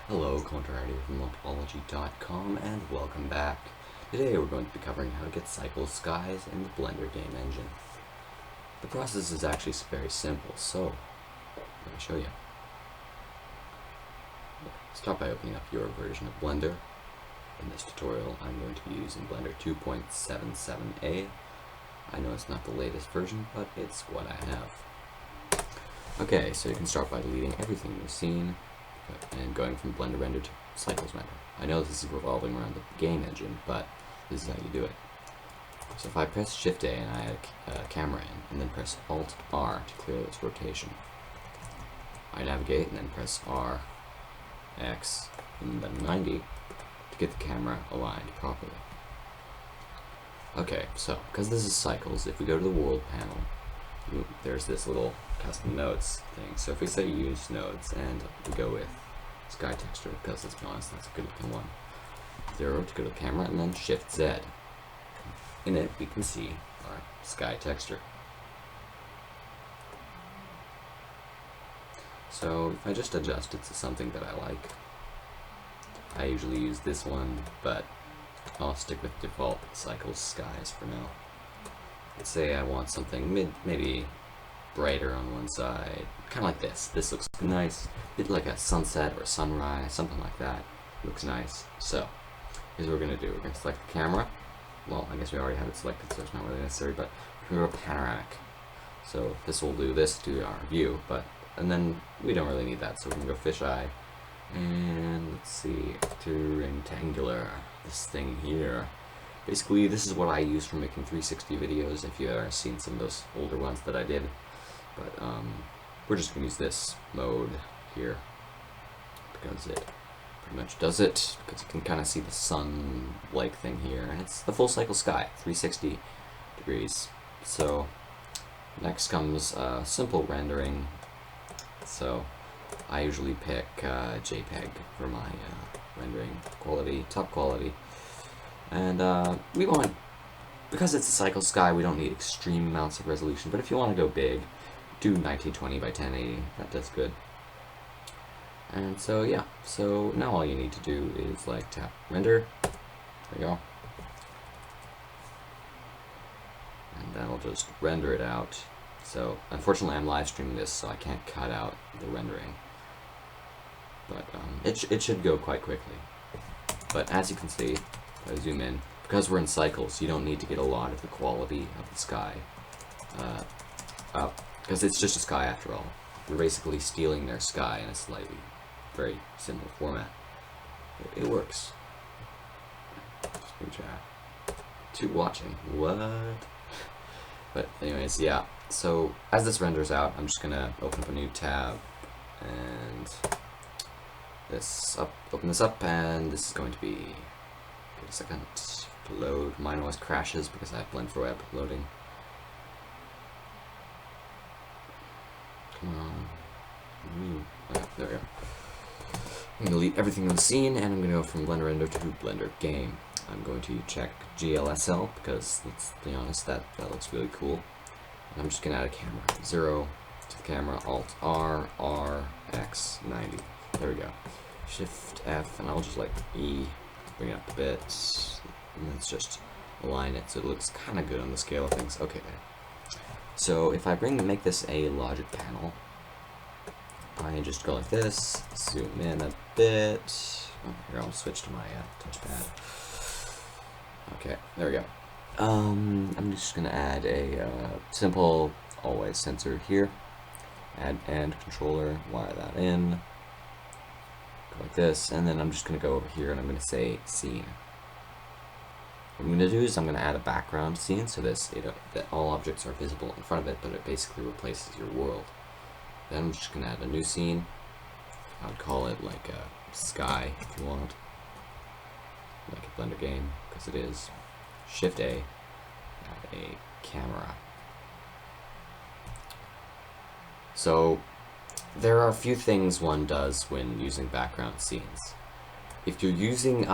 Hello, Contrary from Multipology.com, and welcome back. Today we're going to be covering how to get cycle skies in the Blender game engine. The process is actually very simple, so let me show you. Start by opening up your version of Blender. In this tutorial I'm going to be using Blender 2.77a. I know it's not the latest version, but it's what I have. Okay, so you can start by deleting everything you've seen and going from Blender Render to Cycles Render. I know this is revolving around the game engine, but this is how you do it. So if I press Shift A and I add a camera in, and then press Alt R to clear this rotation, I navigate and then press R, X, and then 90 to get the camera aligned properly. Okay, so because this is cycles, if we go to the world panel, there's this little custom nodes thing. So if we say use nodes and we go with sky texture, because let's be honest, that's a good looking one. 0 to go to the camera, and then Shift Z. In it we can see our sky texture. So if I just adjust it to something that I like, I usually use this one, but I'll stick with default cycles skies for now. Let's say I want something maybe brighter on one side, kind of like this. This looks nice, a bit like a sunset or a sunrise, something like that. Looks nice. So here's what we're going to do. We're going to select the camera. Well, I guess we already have it selected, so it's not really necessary, but we're going to go panoramic. So this will do this to our view, and then we don't really need that, so we're going to go fisheye. And let's see, to rectangular, this thing here. Basically, this is what I use for making 360 videos, if you've ever seen some of those older ones that I did. But we're just going to use this mode here, because it pretty much does it, because you can kind of see the sun-like thing here, and it's the full cycle sky, 360 degrees. So next comes simple rendering. So I usually pick JPEG for my rendering quality, top quality. And we want, because it's a cycle sky, we don't need extreme amounts of resolution, but if you want to go big, do 1920 by 1080, that does good. And so yeah, so now all you need to do is like tap render, there you go, and that'll just render it out. So unfortunately I'm live streaming this, so I can't cut out the rendering, but it should go quite quickly. But as you can see, if I zoom in, because we're in cycles, you don't need to get a lot of the quality of the sky up, because it's just a sky after all. You're basically stealing their sky in a slightly, very simple format. It works. Screen chat. To watching. What? But anyways, yeah. So as this renders out, I'm just gonna open up a new tab and open this up, and this is going to be, give a second to load. Mine always crashes because I have Blend for Web loading. Come on. Okay, there we go. I'm going to delete everything in the scene, and I'm going to go from Blender Render to Blender Game. I'm going to check GLSL because, let's be honest, that looks really cool. And I'm just going to add a camera. 0 to the camera, Alt R, R, X, 90. There we go. Shift F, and I'll just like E, bring it up a bit, and let's just align it so it looks kind of good on the scale of things. Okay, there. So if I make this a logic panel, I just go like this, zoom in a bit. Oh, here, I'll switch to my touchpad. Okay, there we go. I'm just gonna add a simple always sensor here. Add and controller, wire that in. Go like this, and then I'm just gonna go over here and I'm gonna say scene. What I'm going to do is I'm going to add a background scene so that all objects are visible in front of it, but it basically replaces your world. Then I'm just going to add a new scene. I would call it like a sky if you want, like a Blender game, because it is. Shift A, add a camera. So there are a few things one does when using background scenes. If you're using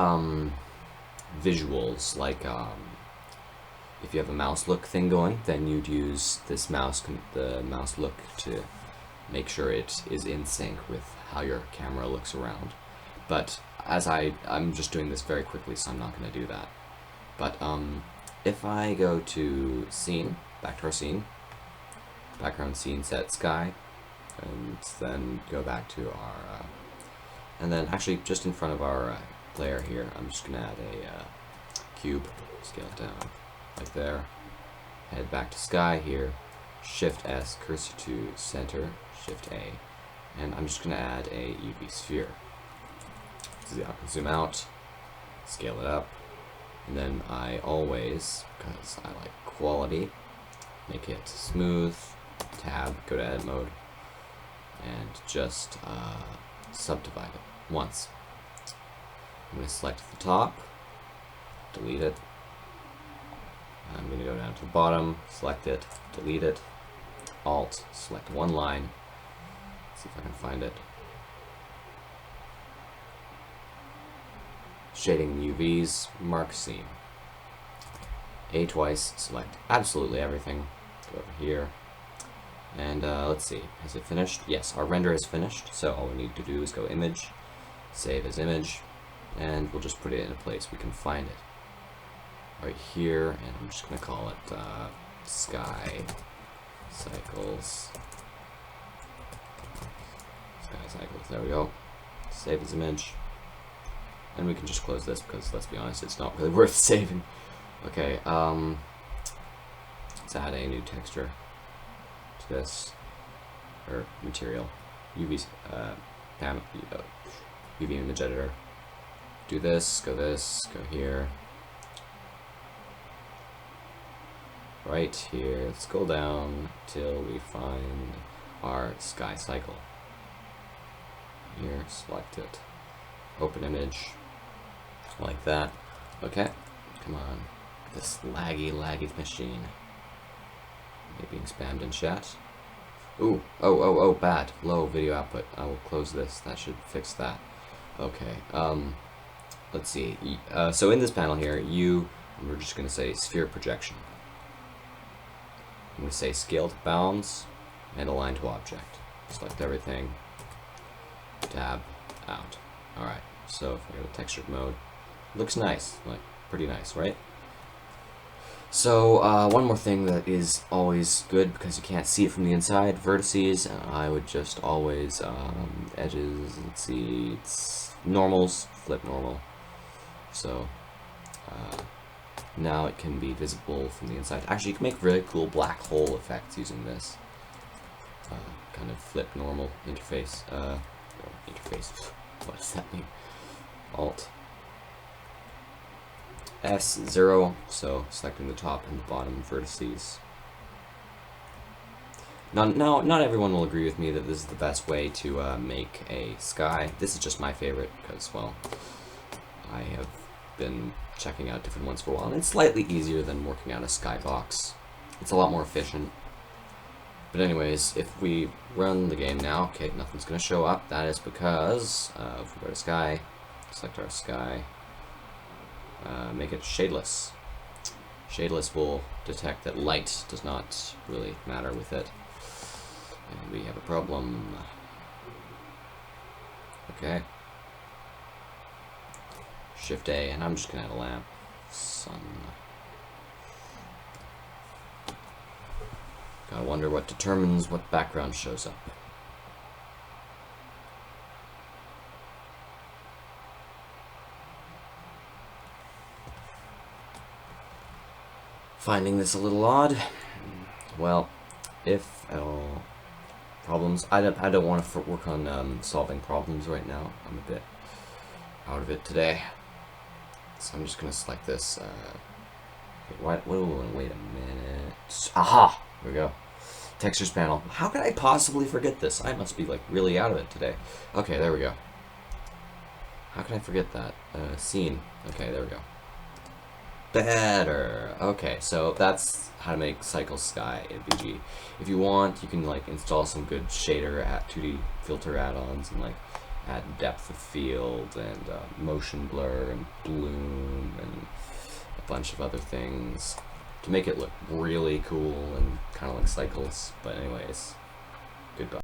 visuals, like if you have a mouse look thing going, then you'd use this the mouse look to make sure it is in sync with how your camera looks around. but as I'm just doing this very quickly, so I'm not going to do that. But if I go to scene, back to our scene, background scene set sky, and then go back to our, and then actually just in front of our layer here, I'm just going to add a cube, scale it down, like there, head back to sky here, Shift S, cursor to center, Shift A, and I'm just going to add a UV sphere. Zoom out, scale it up, and then I always, because I like quality, make it smooth, tab, go to edit mode, and just subdivide it once. I'm going to select the top, delete it. I'm going to go down to the bottom, select it, delete it, Alt, select one line, see if I can find it. Shading UVs, mark scene. A twice, select absolutely everything. Go over here. And let's see, is it finished? Yes, our render is finished, so all we need to do is go image, save as image, and we'll just put it in a place we can find it. Right here, and I'm just going to call it Sky Cycles. Sky Cycles, there we go. Save as image. And we can just close this because, let's be honest, it's not really worth saving. Okay, let's add a new texture to this, or material, UV image editor. Do this, go here, right here, let's scroll down till we find our sky cycle. Here, select it, open image, like that. Okay, come on, this laggy machine. Maybe being spammed in chat. Ooh, oh, bad, low video output. I will close this, that should fix that. Okay, let's see, so in this panel here, we're just going to say sphere projection. I'm going to say scale to bounds and align to object. Select everything, tab, out. Alright, so if I go to textured mode, looks nice, like pretty nice, right? So one more thing that is always good because you can't see it from the inside, vertices. I would just always edges, let's see, it's normals, flip normal. So now it can be visible from the inside. Actually, you can make really cool black hole effects using this kind of flip normal interface. What does that mean? Alt S0, so selecting the top and the bottom vertices. Not everyone will agree with me that this is the best way to make a sky. This is just my favorite because, well, I have been checking out different ones for a while, and it's slightly easier than working out a skybox. It's a lot more efficient. But anyways, if we run the game now, okay, nothing's going to show up. That is because if we go to sky, select our sky, make it shadeless. Shadeless will detect that light does not really matter with it. And we have a problem. Okay. Shift A, and I'm just going to add a lamp. Sun. Gotta wonder what determines what background shows up. Finding this a little odd. Well, if at all problems, I don't want to work on solving problems right now. I'm a bit out of it today, so I'm just gonna select this. Wait a minute. Aha! There we go. Textures panel. How could I possibly forget this? I must be like really out of it today. Okay, there we go. How can I forget that? Scene. Okay, there we go. Better. Okay, so that's how to make Cycle Sky in VG. If you want, you can like install some good shader at 2D filter add-ons and like add depth of field and motion blur and bloom and a bunch of other things to make it look really cool and kind of like Cycles. But anyways, goodbye.